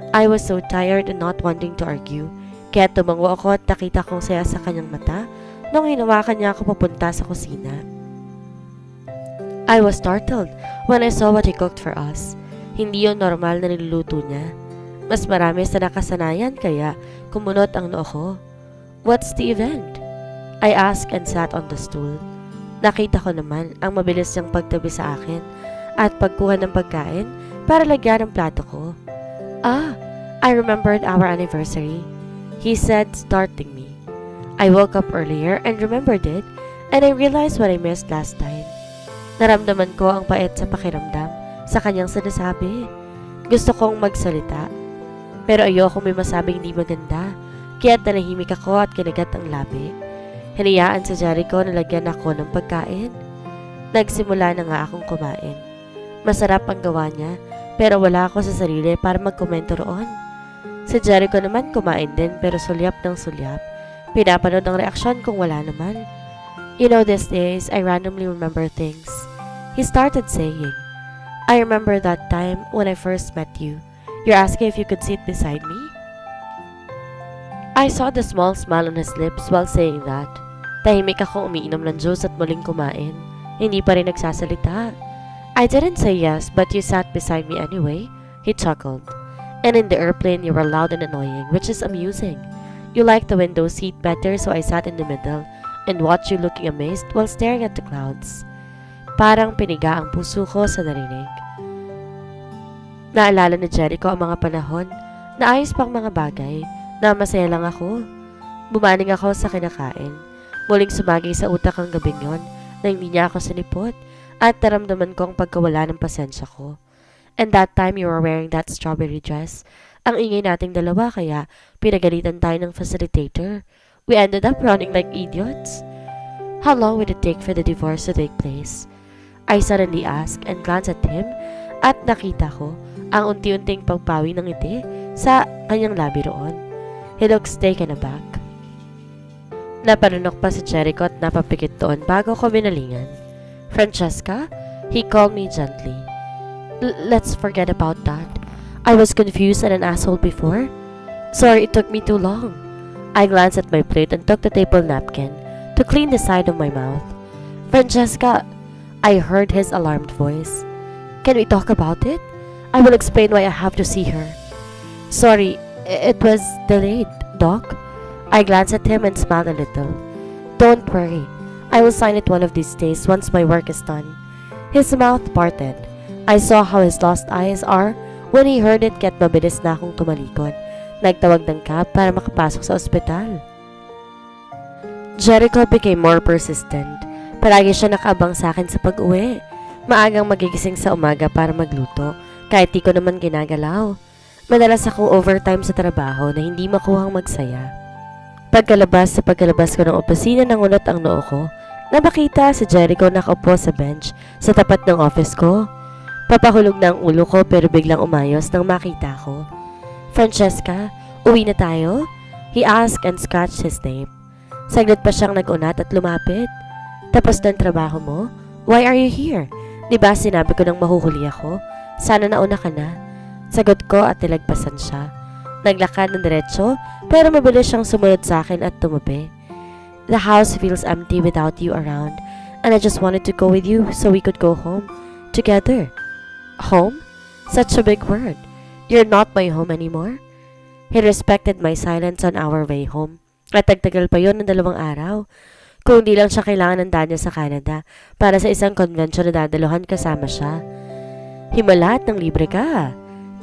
I was so tired and not wanting to argue, kaya tumango ako at nakita kong saya sa kanyang mata nung hinawakan niya ako papunta sa kusina. I was startled when I saw what he cooked for us. Hindi yun normal na niluluto niya. Mas marami sa nakasanayan kaya kumunot ang noo ko. What's the event? I asked and sat on the stool. Nakita ko naman ang mabilis niyang pagtabi sa akin at pagkuha ng pagkain para lagyan ang plato ko. I remembered our anniversary, he said, starting me. I woke up earlier and remembered it, and I realized what I missed last time. Naramdaman ko ang pait sa pakiramdam sa kanyang sinasabi. Gusto kong magsalita, pero ayoko may masabing hindi maganda, kaya nanahimik ako at kinagat ang labi. Hinayaan sa Jericho na lagyan ako ng pagkain. Nagsimula na nga akong kumain. Masarap ang gawa niya, pero wala ako sa sarili para magkomento roon. Si Jericho naman kumain din pero sulyap ng sulyap. Pinapanood ang reaksyon kung wala naman. You know, these days, I randomly remember things. He started saying, I remember that time when I first met you. You're asking if you could sit beside me? I saw the small smile on his lips while saying that. Tahimik ako umiinom ng juice at muling kumain. Hindi pa rin nagsasalita. I didn't say yes, but you sat beside me anyway. He chuckled. And in the airplane, you were loud and annoying, which is amusing. You liked the window seat better, so I sat in the middle and watched you looking amazed while staring at the clouds. Parang piniga ang puso ko sa narinig. Naalala ni Jericho ang mga panahon na ayos pang mga bagay na masaya lang ako. Bumaning ako sa kinakain. Muling sumagi sa utak ang gabing yon na hindi niya ako sinipot at naramdaman ko ang pagkawala ng pasensya ko. And that time you were wearing that strawberry dress. Ang ingay nating dalawa kaya pinagalitan tayo ng facilitator. We ended up running like idiots. How long would it take for the divorce to take place? I suddenly asked and glanced at him at nakita ko ang unti-unting pagpawi ng ngiti sa kanyang labi roon. He looks taken aback. Napanunok pa si Jericho at napapikit doon bago ko binalingan. Francesca? He called me gently. Let's forget about that. I was confused and an asshole before. Sorry it took me too long. I glanced at my plate and took the table napkin to clean the side of my mouth. Francesca, I heard his alarmed voice. Can we talk about it? I will explain why I have to see her. Sorry, it was delayed, Doc. I glanced at him and smiled a little. Don't worry. I will sign it one of these days once my work is done. His mouth parted. I saw how his lost eyes are when he heard it kaya't mabilis na akong tumalikod. Nagtawag ng cab para makapasok sa ospital. Jericho became more persistent. Palagi siya nakaabang sa akin sa pag-uwi. Maagang magigising sa umaga para magluto, kahit di ko naman ginagalaw. Madalas akong overtime sa trabaho na hindi makuhang magsaya. Pagkalabas ko ng opisina nangunot ang noo ko, na makita si Jericho nakaupo sa bench sa tapat ng office ko. Papahulog na ang ulo ko pero biglang umayos nang makita ko. Francesca, uwi na tayo? He asked and scratched his nape. Saglit pa siyang nag-unat at lumapit. Tapos ng trabaho mo? Why are you here? Diba sinabi ko nang mahuhuli ako? Sana nauna ka na. Sagot ko at nilagpasan siya. Naglakad ng diretso pero mabilis siyang sumunod sa akin at tumabi. The house feels empty without you around and I just wanted to go with you so we could go home together. Home? Such a big word. You're not my home anymore? He respected my silence on our way home. At nagtagal pa yon ng 2 araw. Kung di lang siya kailangan ng danya sa Canada para sa isang convention na dadaluhan kasama siya. Himala at nang libre ka.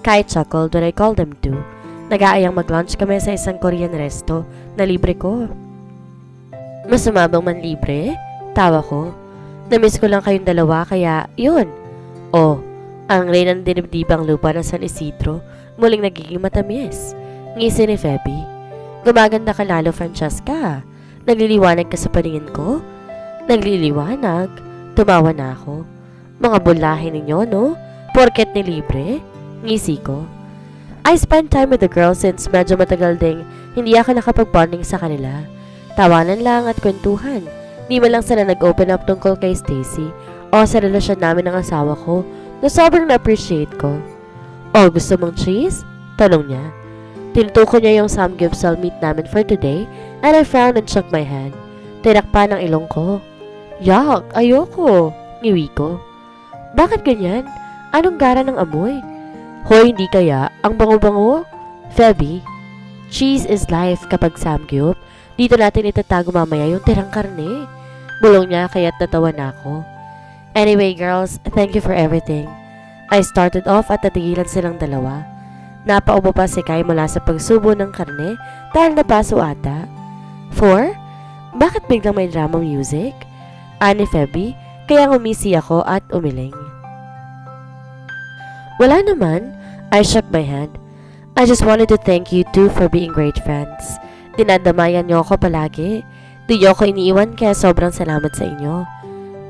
Kai chuckled when I called him to. Nag-aayang mag-lunch kami sa isang Korean resto na libre ko. Masama bang man libre? Tawa ko. Namiss ko lang kayong dalawa kaya yun. Oh, ang rain ng dinibdibang lupa ng San Isidro muling nagiging matamis. Ngisi ni Feby. Gumaganda ka lalo, Francesca. Nagliliwanag ka sa paningin ko? Nagliliwanag? Tumawa na ako. Mga bulahin ninyo, no? Porket ni libre? Ngisi ko. I spent time with the girls since medyo matagal ding hindi ako nakapag-bonding sa kanila. Tawanan lang at kwentuhan. Di man lang sila nag-open up tungkol kay Stacy o sa relasyon namin ng asawa ko na sobrang na-appreciate ko. Oh, gusto mong cheese? Tanong niya. Tinutuko niya yung samgyupsal meat namin for today and I frowned and shook my head. Tinakpan ang ilong ko. Yuck! Ayoko! Ngiwi ko. Bakit ganyan? Anong gara ng amoy? Hoy, hindi kaya. Ang bango-bango? Febby, cheese is life kapag samgyup. Dito natin itatago mamaya yung tirang karne. Bulong niya kaya't natawa na ako. Anyway girls, thank you for everything. I started off at natigilan silang dalawa. Napaubo pa si Kai mula sa pagsubo ng karne dahil napaso ata. 4. Bakit biglang may drama music? Ani Febby, kaya ngumisi ako at umiling. Wala naman. I shook my head. I just wanted to thank you two for being great friends. Dinadamayan niyo ako palagi. Di niyo ako iniiwan kaya sobrang salamat sa inyo.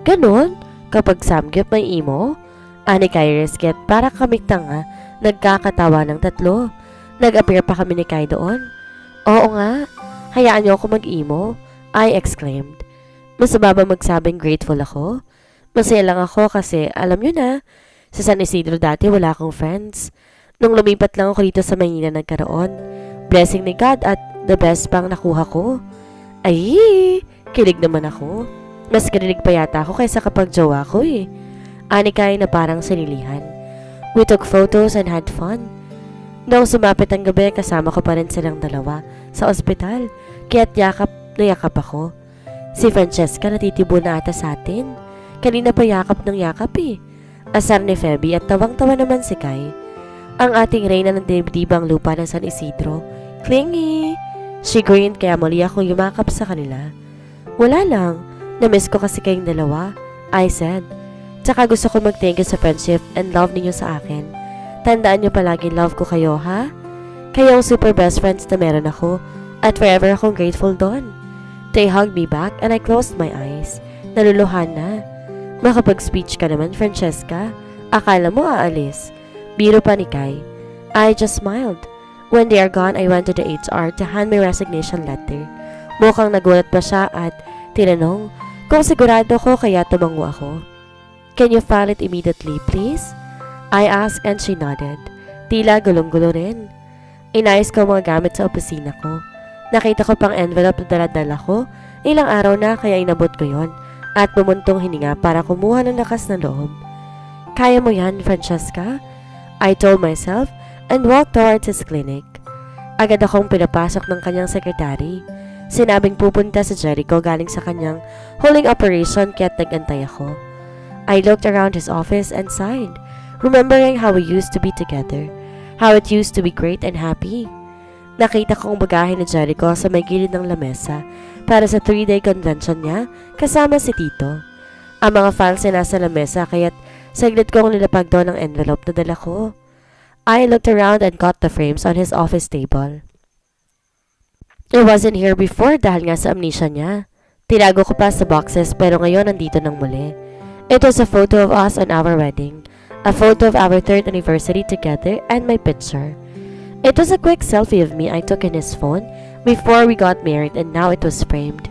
Ganon? Kapag samgyup may imo? Ani Kai Risket para kaming tanga. Nagkakatawa ng tatlo. Nag-appear pa kami ni Kai doon. Oo nga. Hayaan niyo ako mag-imo. I exclaimed. Masama ba magsabing grateful ako? Masaya lang ako kasi alam niyo na. Sa San Isidro dati wala akong friends. Nung lumipat lang ako dito sa Maynila nagkaroon. Blessing ni God at the best pang nakuha ko. Ay, kilig naman ako. Mas kinilig pa yata ako kaysa kapag jowa ko eh. Ani Kai na parang sinilihan. We took photos and had fun. Noong sumapit ang gabi, kasama ko pa rin silang dalawa sa ospital. Kaya't yakap na yakap ako. Si Francesca natitibo na ata sa atin. Kanina pa yakap ng yakap eh. Asar ni Febby at tawang-tawa naman si Kai. Ang ating reyna ng dibdibang lupa ng San Isidro. Clingy! She grinned kaya muli akong yumakap sa kanila. Wala lang. Namiss ko kasi kayong dalawa. I said. Tsaka gusto ko mag-thank you sa friendship and love ninyo sa akin. Tandaan nyo palagi love ko kayo, ha? Kayo ang super best friends na meron ako at forever akong grateful doon. They hugged me back and I closed my eyes. Naluluhan na. Makapag-speech ka naman, Francesca. Akala mo aalis. Biro pa ni Kai. I just smiled. When they are gone, I went to the HR to hand my resignation letter. Mukhang nagulat pa siya at tinanong kung sigurado ko kaya tumango ako. Can you file it immediately, please? I asked and she nodded. Tila gulong-gulo rin. Inayos ko mga gamit sa opisina ko. Nakita ko pang envelope na dala-dala ko. Ilang araw na kaya inabot ko yon at bumuntong hininga para kumuha ng lakas ng loob. Kaya mo yan, Francesca? I told myself and walked towards his clinic. Agad akong pinapasok ng kanyang sekretary. Sinabing pupunta sa Jericho galing sa kanyang holding operation kaya't nag-antay ako. I looked around his office and sighed, remembering how we used to be together, how it used to be great and happy. Nakita ko ang bagahe ni Jericho sa may gilid ng lamesa para sa 3-day convention niya kasama si Tito. Ang mga files niya nasa lamesa kaya't saglit kong nilapag doon ang envelope na dala ko. I looked around and caught the frames on his office table. It wasn't here before dahil nga sa amnesia niya. Tinago ko pa sa boxes pero ngayon nandito nang muli. It was a photo of us on our wedding, a photo of our 3rd anniversary together and my picture. It was a quick selfie of me I took in his phone before we got married and now it was framed.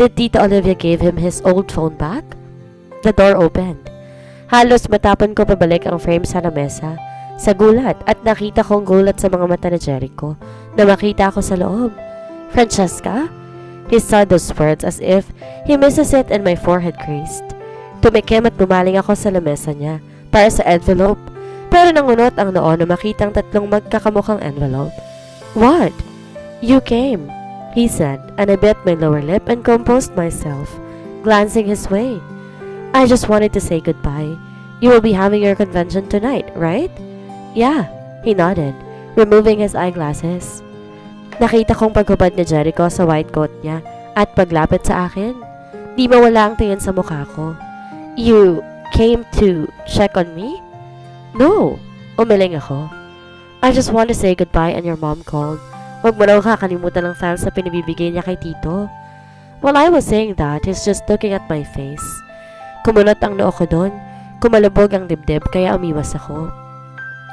Did Tita Olivia give him his old phone back? The door opened. Halos matapon ko pabalik ang frame sa lamesa. Sa gulat at nakita kong gulat sa mga mata ni Jericho na makita ako sa loob. Francesca? He said those words as if he misses it and my forehead creased. Tumikim at bumaling ako sa lamesa niya para sa envelope. Pero nangunot ang noo na makitang tatlong magkakamukhang envelope. What? You came, he said, and I bit my lower lip and composed myself, glancing his way. I just wanted to say goodbye. You will be having your convention tonight, right? Yeah, he nodded, removing his eyeglasses. Nakita kong paghubad ni Jericho sa white coat niya at paglapit sa akin. Di mawala ang tingin sa mukha ko. You came to check on me? No, umiling ako. I just want to say goodbye and your mom called. Huwag mo raw kakalimutan ng files na pinibibigay niya kay Tito. While I was saying that, he's just looking at my face. Kumunot ang noo ko doon. Kumalubog ang dibdib kaya umiwas ako.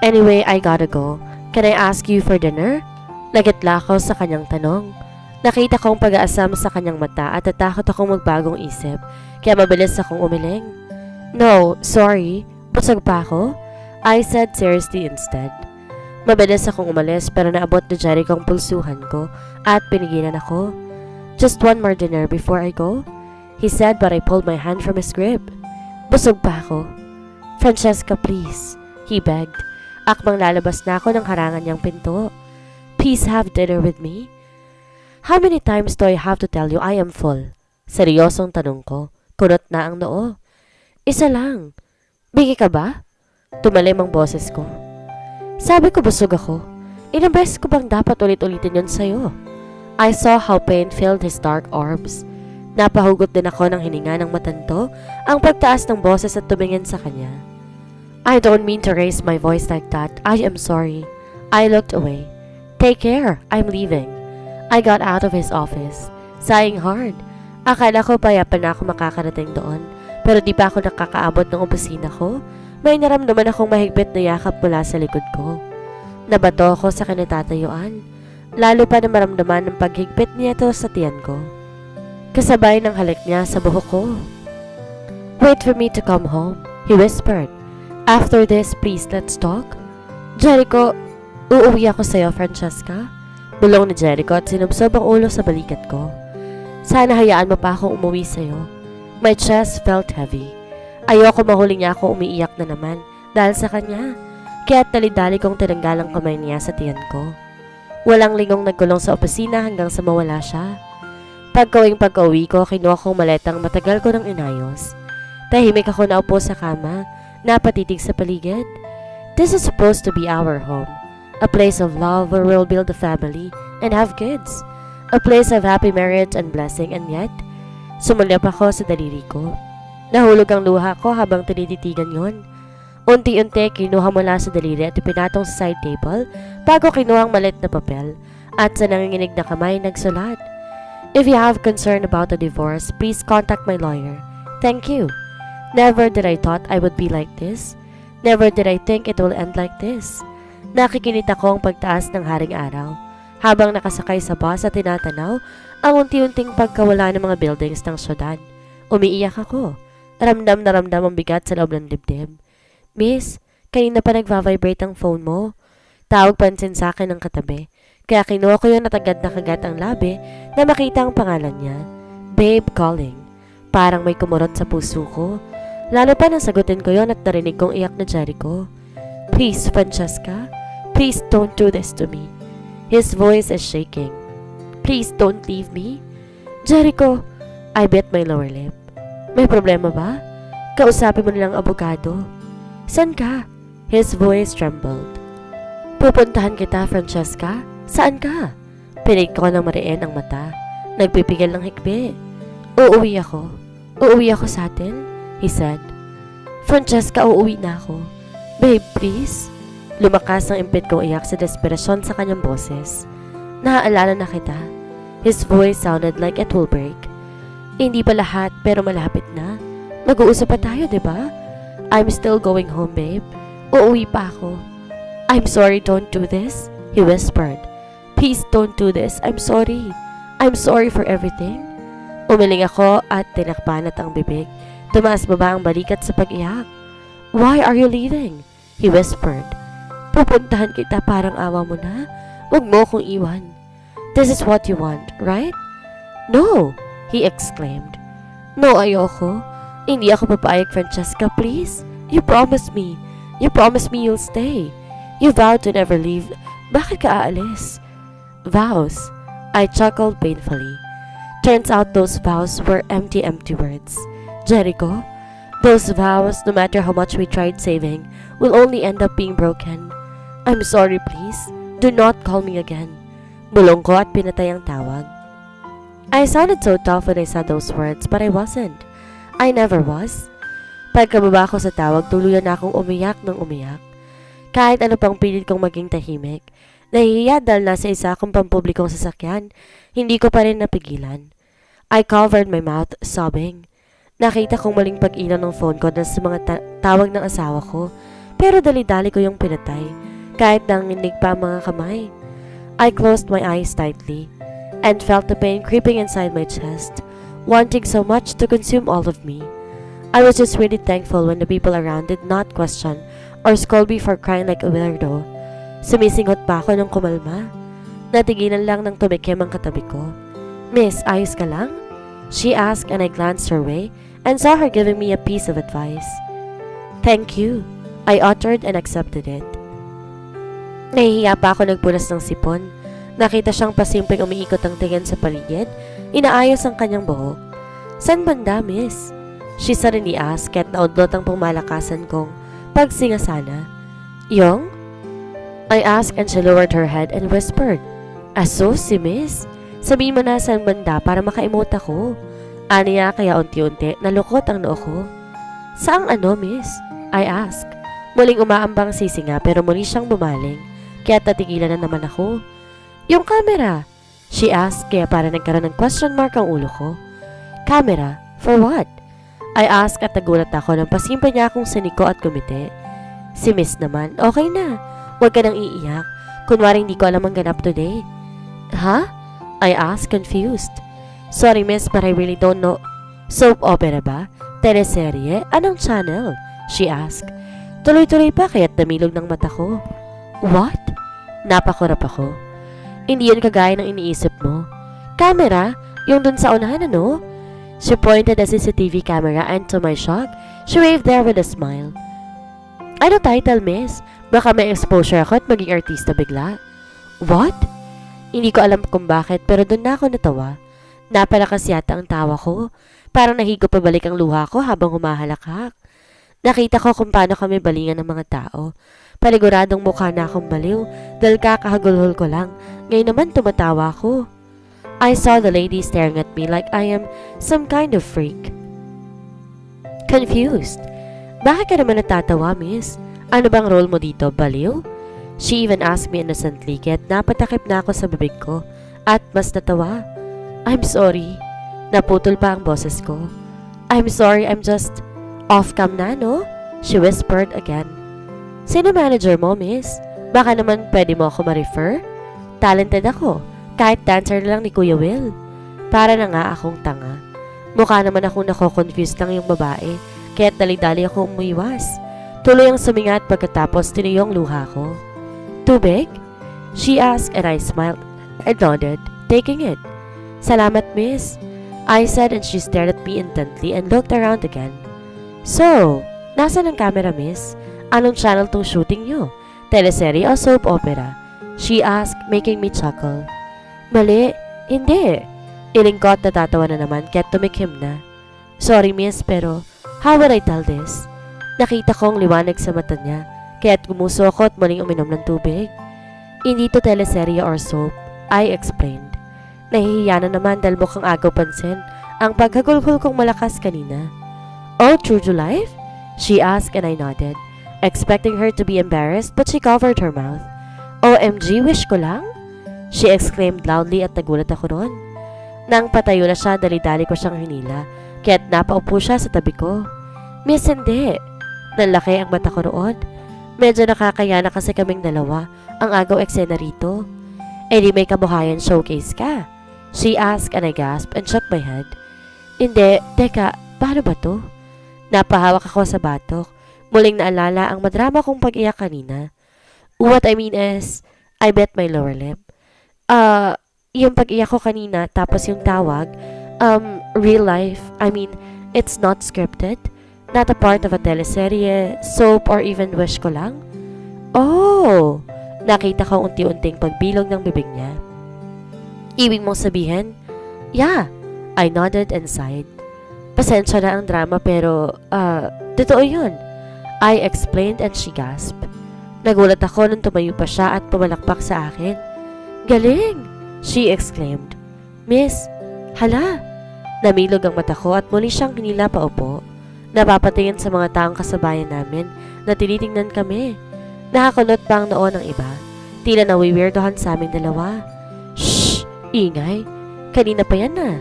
Anyway, I gotta go. Can I ask you for dinner? Nagitla ako sa kanyang tanong. Nakita kong pag-aasam sa kanyang mata at natakot akong magbagong isip, kaya mabilis akong umiling. No, sorry. Busog pa ako? I said seriously instead. Mabilis akong umalis pero naabot ni Jericho ang pulsuhan ko at pinigilan ako. "Just one more dinner before I go," he said, but I pulled my hand from his grip. Busog pa ako. "Francesca, please," he begged. Akmang lalabas na ako ng harangan niyang pinto. "Please have dinner with me." "How many times do I have to tell you I am full?" Seryosong tanong ko. Kunot na ang noo. "Isa lang." "Bigi ka ba?" Tumalim ang boses ko. Sabi ko busog ako. Ilang beses ko bang dapat ulit-ulitin yun sa'yo? I saw how pain filled his dark orbs. Napahugot din ako ng hininga ng matanto, ang pagtaas ng boses at tumingin sa kanya. "I don't mean to raise my voice like that. I am sorry." I looked away. "Take care. I'm leaving." I got out of his office, sighing hard. Akala ko payapa na ako makakarating doon, pero di pa ako nakakaabot ng opisina ko. May naramdaman akong mahigpit na yakap mula sa likod ko. Nabato ako sa kinatatayuan, lalo pa na maramdaman ng paghigpit niya ito sa tiyan ko. Kasabay ng halik niya sa buhok ko. "Wait for me to come home," he whispered. "After this, please let's talk." "Jericho, uuwi ako sa'yo, Francesca." Bulong ni Jericho at sinubsob ang ulo sa balikat ko. "Sana hayaan mo pa akong umuwi sa'yo." My chest felt heavy. Ayoko mahuling niya ako umiiyak na naman dahil sa kanya. Kaya talidali kong tinanggal ang kamay niya sa tiyan ko. Walang lingong nagkulong sa opisina hanggang sa mawala siya. Pagkauwi ko, kinuha kong maletang matagal ko nang inayos. Tahimik ako naupo sa kama, napatitig sa paligid. This is supposed to be our home. A place of love where we'll build a family and have kids. A place of happy marriage and blessing, and yet, sumulyap ako sa daliri ko. Nahulog ang luha ko habang tinititigan yon. Unti-unti kinuha mula sa daliri at ipinatong sa side table bago kinuha ang malit na papel at sa nanginginig na kamay nagsulat. "If you have concern about a divorce, please contact my lawyer. Thank you. Never did I thought I would be like this. Never did I think it will end like this." Nakikinit ako ang pagtaas ng haring araw habang nakasakay sa bus at tinatanaw ang unti-unting pagkawala ng mga buildings ng syudad. Umiiyak ako. Ramdam na ramdam ang bigat sa loob ng dibdib. "Miss, kanina pa nagva-vibrate ang phone mo." Tawag pansin sa akin ng katabi. Kaya kinuha ko yun at agad na kagat ang labi na makita ang pangalan niya. "Babe calling." Parang may kumurot sa puso ko. Lalo pa nang sagutin ko yon at narinig kong iyak na Jericho. "Please, Francesca. Please don't do this to me." His voice is shaking. "Please don't leave me." "Jericho." I bit my lower lip. "May problema ba? Kausapin mo nilang abogado." "San ka?" His voice trembled. "Pupuntahan kita, Francesca." "Saan ka?" Pinig ko ng mariin ang mata. Nagpipigil ng hikbi. Uuwi ako sa atin," he said. "Francesca, uuwi na ako." "Babe, please." Lumakas ang impit kong iyak sa desperasyon sa kanyang boses. "Naaalala na kita." His voice sounded like it will break. "Hindi pa lahat pero malapit na. Mag-uusap pa tayo, diba?" "I'm still going home, babe. Uuwi pa ako." "I'm sorry, don't do this," he whispered. "Please don't do this. I'm sorry. I'm sorry for everything." Umiling ako at tinakpan at ang bibig. Tumaas baba ang balikat sa pag-iyak. "Why are you leaving?" he whispered. "Pupuntahan kita, parang awa mo na. Huwag mo akong iwan. This is what you want, right?" "No," he exclaimed. "No, ayoko. Hindi ako papayag, Francesca, please. You promised me. You promised me you'll stay. You vowed to never leave. Bakit ka aalis?" "Vows." I chuckled painfully. Turns out those vows were empty words. Jericho, those vows, no matter how much we tried saving, will only end up being broken. "I'm sorry, please. Do not call me again." Bulong ko at pinatay ang tawag. I sounded so tough when I said those words, but I wasn't. I never was. Pagkababa ko sa tawag, tuluyan na akong umiyak ng umiyak. Kahit ano pang pilit kong maging tahimik, nahihiya dahil nasa isa akong pampublikong sasakyan, hindi ko pa rin napigilan. I covered my mouth, sobbing. Nakita kong maling pag-ilaw ng phone ko dahil sa mga tawag ng asawa ko, pero dali-dali ko yung pinatay, kahit nanginig pa ang mga kamay. I closed my eyes tightly, and felt the pain creeping inside my chest, wanting so much to consume all of me. I was just really thankful when the people around did not question or scold me for crying like a weirdo. Sumisinghot pa ako ng kumalma. Natigilan lang ng tumikim ang katabi ko. Miss, ayos ka lang? She asked and I glanced her way and saw her giving me a piece of advice. Thank you, I uttered and accepted it. Nahihiya pa ako nagpunas ng sipon. Nakita siyang pasimpleng umiikot ang tingin sa paligid, inaayos ang kanyang buhok. San banda, miss? She suddenly asked kahit naudlot ang pumalakasan kong pagsinga sana. Yung? I asked and she lowered her head and whispered, Aso si miss? Sabihin mo na saan banda para maka-emote ako. Aniya kaya unti-unti nalukot ang noo ko. Saang ano, miss? I asked. Muling umaambang sisinga pero muli siyang bumaling. Kaya tatigilan na naman ako. Yung camera? She asked kaya para nagkaroon ng question mark ang ulo ko. Camera? For what? I asked at nagulat ako nang pasimple niya akong siniko at kumite. Si miss naman, okay na. Huwag ka nang iiyak. Kunwari hindi ko alam ang ganap today. Ha? I asked, confused. Sorry miss, but I really don't know. Soap opera ba? Teleserye? Anong channel? She asked. Tuloy-tuloy pa kaya't namilog ng mata ko. What? Napakurap ako. Hindi yun kagaya ng iniisip mo. Camera? Yung dun sa unahan ano? She pointed the CCTV camera and to my shock, she waved there with a smile. Ano title, miss? Baka may exposure ako at maging artista bigla. What? Hindi ko alam kung bakit pero doon na ako natawa. Napalakas yata ang tawa ko. Parang nahigo pabalik ang luha ko habang humahalakak. Nakita ko kung paano kami balingan ng mga tao. Paliguradong mukha na akong baliw dahil kakahagulhol ko lang. Ngayon naman tumatawa ako. I saw the lady staring at me like I am some kind of freak. Confused. Bakit ka naman natatawa, miss? Ano bang role mo dito, baliw? She even asked me innocently kaya't napatakip na ako sa bibig ko at mas natawa. I'm sorry. Naputol pa ang boses ko. I'm sorry, I'm just off-cam na, no? She whispered again. Sino manager mo, miss? Baka naman pwede mo ako ma-refer? Talented ako. Kahit dancer na lang ni Kuya Will. Para na nga akong tanga. Mukha naman akong nako-confused lang yung babae kaya't dali-dali ako umuiwas. Tuloy ang sumingat pagkatapos tinuyong luha ko. Tubig? She asked and I smiled and nodded, taking it. Salamat, miss. I said and she stared at me intently and looked around again. So, nasaan ang camera, miss? Anong channel tong shooting nyo? Teleserye o soap opera? She asked, making me chuckle. Mali, hindi. Ilingkot na tatawa na naman kaya't tumikim na. Sorry, miss, pero how would I tell this? Nakita kong liwanag sa mata niya. Kaya't gumuso ako at muling uminom ng tubig. Hindi to teleserye or soap, I explained. Nahihiya na naman dahil mukhang agaw pansin ang paghagulhol kong malakas kanina. Oh, true to life? She asked and I nodded, expecting her to be embarrassed but she covered her mouth. OMG, wish ko lang? She exclaimed loudly at nagulat ako ron. Nang patayo na siya, dali-dali ko siyang hinila, kaya't napaupo siya sa tabi ko. Miss, hindi. Nanlaki ang mata ko roon. Medyo nakakaya na kasi kaming dalawa ang agaw eksena rito. Eh di may kabuhayan showcase ka? She asked and I gasped and shook my head. Hindi, teka, paano ba to? Napahawak ako sa batok. Muling naalala ang madrama kong pag-iyak kanina. What I mean is, I bit my lower lip. Yung pag-iyak ko kanina tapos yung tawag, real life, I mean, it's not scripted. Not a part of a teleserye, soap, or even wish ko lang? Oh! Nakita ko unti-unting pagbilog ng bibig niya. Ibig mong sabihin? Yeah, I nodded and sighed. Pasensya na ang drama pero, totoo yun. I explained and she gasped. Nagulat ako nung tumayo pa siya at pumalakpak sa akin. Galing! She exclaimed. Miss, hala! Namilog ang mata ko at muli siyang hinila pa upo. Napapatingin sa mga taong kasabayan namin na tinitingnan kami. Nakakunot pa ang noo ng iba. Tila nawiwirdohan sa aming dalawa. Shh! Ingay! Kanina pa yan na.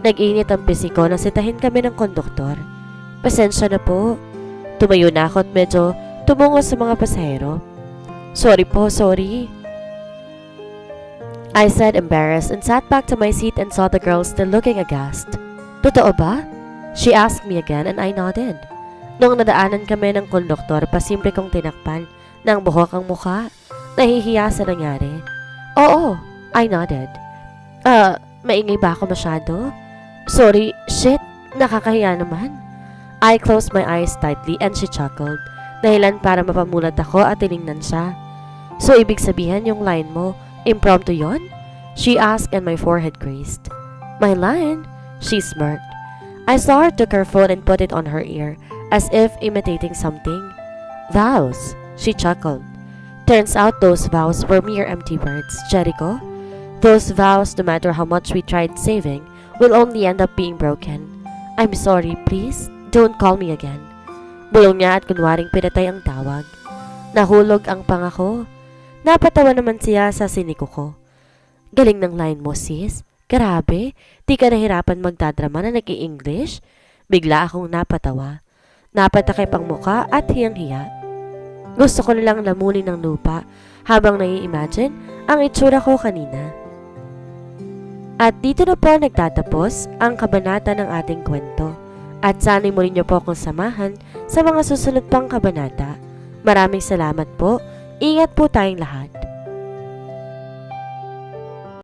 Nag-init ang pisi ko nang sitahin kami ng konduktor. Pasensya na po. Tumayo na ako at medyo tumungo sa mga pasahero. Sorry po, sorry. I said embarrassed and sat back to my seat and saw the girls still looking aghast. Totoo ba? She asked me again and I nodded. Nung nadaanan kami ng konduktor, pasimple kong tinakpan ng buhok ang mukha. nahihiya sa nangyari. Oo, I nodded. Maingay ba ako masyado? Sorry, shit, nakakahiya naman. I closed my eyes tightly and she chuckled. Dahilan para mapamulat ako at tiningnan siya. So, ibig sabihin yung line mo, impromptu yon? She asked and my forehead grazed. My line? She smirked. I saw her took her phone and put it on her ear, as if imitating something. Vows, she chuckled. Turns out those vows were mere empty words, Jericho. Those vows, no matter how much we tried saving, will only end up being broken. I'm sorry, please, don't call me again. Bulong niya at kunwaring pinatay ang tawag. Nahulog ang pangako. Napatawa naman siya sa siniko ko. Galing ng line mo, sis. Grabe, di ka nahirapan magdadrama na nag-i-English? Bigla akong napatawa. Napatakip ang muka at hiyang-hiya. Gusto ko nilang lamunin ng lupa habang nai-imagine ang itsura ko kanina. At dito na po nagtatapos ang kabanata ng ating kwento. At sana'y muli niyo po akong samahan sa mga susunod pang kabanata. Maraming salamat po. Ingat po tayong lahat.